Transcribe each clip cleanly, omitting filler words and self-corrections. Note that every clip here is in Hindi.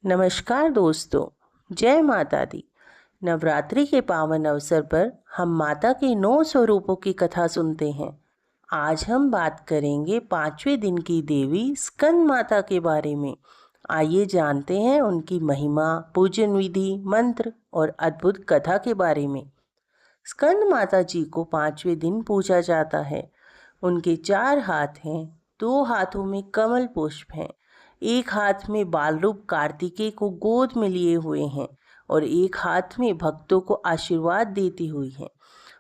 नमस्कार दोस्तों, जय माता दी। नवरात्रि के पावन अवसर पर हम माता के 9 स्वरूपों की कथा सुनते हैं। आज हम बात करेंगे 5वें दिन की देवी स्कंद माता के बारे में। आइए जानते हैं उनकी महिमा, पूजन विधि, मंत्र और अद्भुत कथा के बारे में। स्कंद माता जी को 5वें दिन पूजा जाता है। उनके 4 हाथ हैं, 2 हाथों में कमल पुष्प हैं, एक हाथ में बाल रूप कार्तिकेय को गोद में लिए हुए हैं और एक हाथ में भक्तों को आशीर्वाद देती हुई है।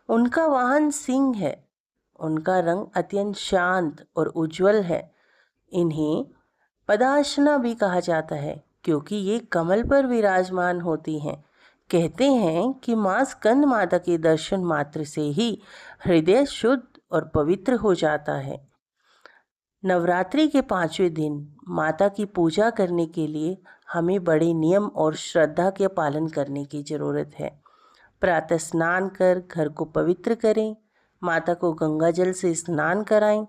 उनका वाहन सिंह है। उनका रंग अत्यंत शांत और उज्जवल है। इन्हें पदाशना भी कहा जाता है क्योंकि ये कमल पर विराजमान होती हैं। कहते हैं कि माँ स्कंद माता के दर्शन मात्र से ही हृदय शुद्ध और पवित्र हो जाता है। नवरात्रि के 5वें दिन माता की पूजा करने के लिए हमें बड़े नियम और श्रद्धा के पालन करने की ज़रूरत है। प्रातः स्नान कर घर को पवित्र करें, माता को गंगा जल से स्नान कराएं,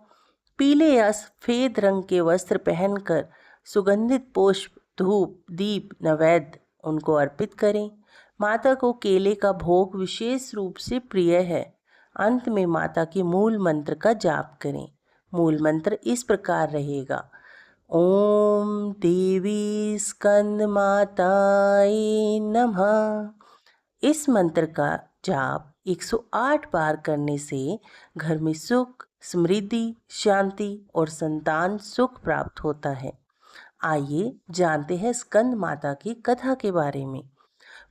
पीले या सफ़ेद रंग के वस्त्र पहनकर सुगंधित पुष्प, धूप, दीप, नैवेद्य उनको अर्पित करें। माता को केले का भोग विशेष रूप से प्रिय है। अंत में माता के मूल मंत्र का जाप करें। मूल मंत्र इस प्रकार रहेगा: ओम देवी स्कंद माताय नमः। इस मंत्र का जाप 108 बार करने से घर में सुख, समृद्धि, शांति और संतान सुख प्राप्त होता है। आइए जानते हैं स्कंद माता की कथा के बारे में।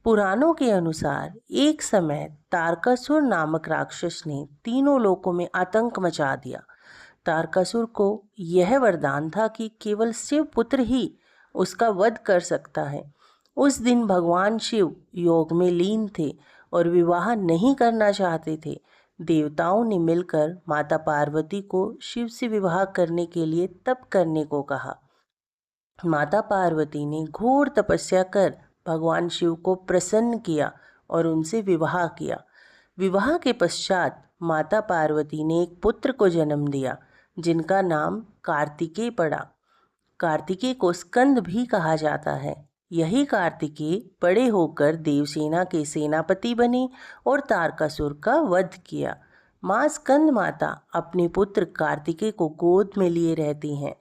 पुराणों के अनुसार एक समय तारकासुर नामक राक्षस ने तीनों लोकों में आतंक मचा दिया। तारकासुर को यह वरदान था कि केवल शिव पुत्र ही उसका वध कर सकता है। उस दिन भगवान शिव योग में लीन थे और विवाह नहीं करना चाहते थे। देवताओं ने मिलकर माता पार्वती को शिव से विवाह करने के लिए तप करने को कहा। माता पार्वती ने घोर तपस्या कर भगवान शिव को प्रसन्न किया और उनसे विवाह किया। विवाह के पश्चात माता पार्वती ने एक पुत्र को जन्म दिया जिनका नाम कार्तिकेय पड़ा। कार्तिकेय को स्कंद भी कहा जाता है। यही कार्तिकेय बड़े होकर देवसेना के सेनापति बने और तारकासुर का वध किया। माँ स्कंद माता अपने पुत्र कार्तिकेय को गोद में लिए रहती हैं,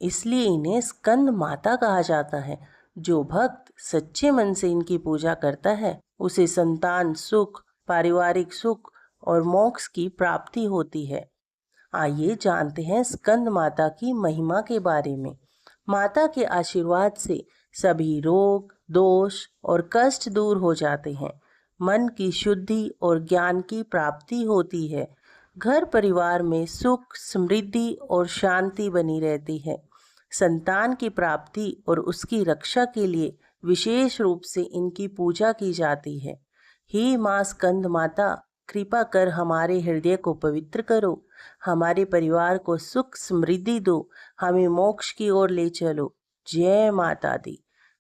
इसलिए इन्हें स्कंद माता कहा जाता है। जो भक्त सच्चे मन से इनकी पूजा करता है उसे संतान सुख, पारिवारिक सुख और मोक्ष की प्राप्ति होती है। आइए जानते हैं स्कंद माता की महिमा के बारे में। माता के आशीर्वाद से सभी रोग, दोष और कष्ट दूर हो जाते हैं। मन की शुद्धि और ज्ञान की प्राप्ति होती है। घर परिवार में सुख, समृद्धि और शांति बनी रहती है। संतान की प्राप्ति और उसकी रक्षा के लिए विशेष रूप से इनकी पूजा की जाती है। हे माँ स्कंद माता, कृपा कर हमारे हृदय को पवित्र करो, हमारे परिवार को सुख समृद्धि दो, हमें मोक्ष की ओर ले चलो। जय माता दी।